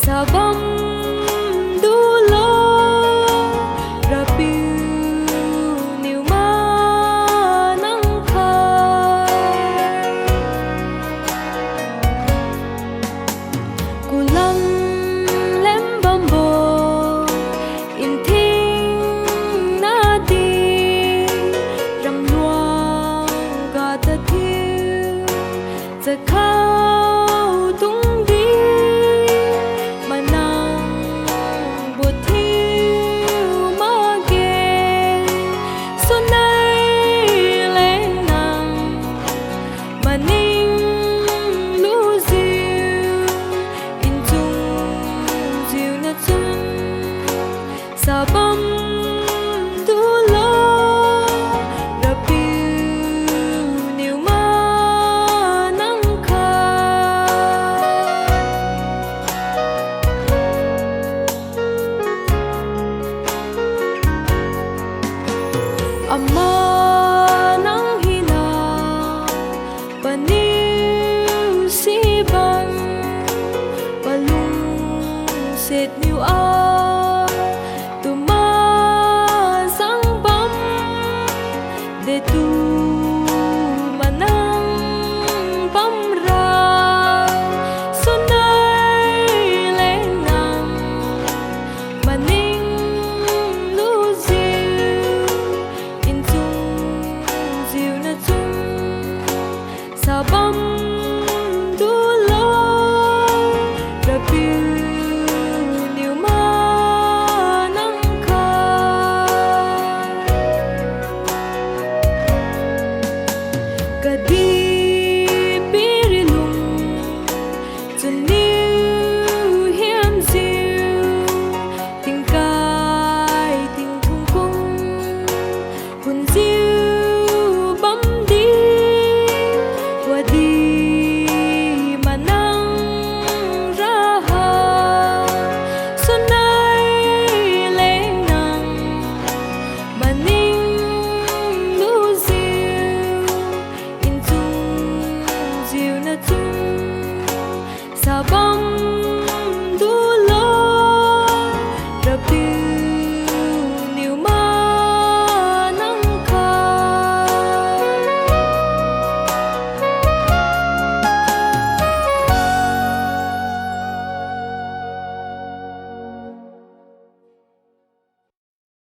Sabam dulo rapiu niu manang khai kulam lem bambo in thing na di ram luang ga ta thiu za khao tung Sabam dulo rapiu niu manang khai Ama nang hina paniu si bang palung set niu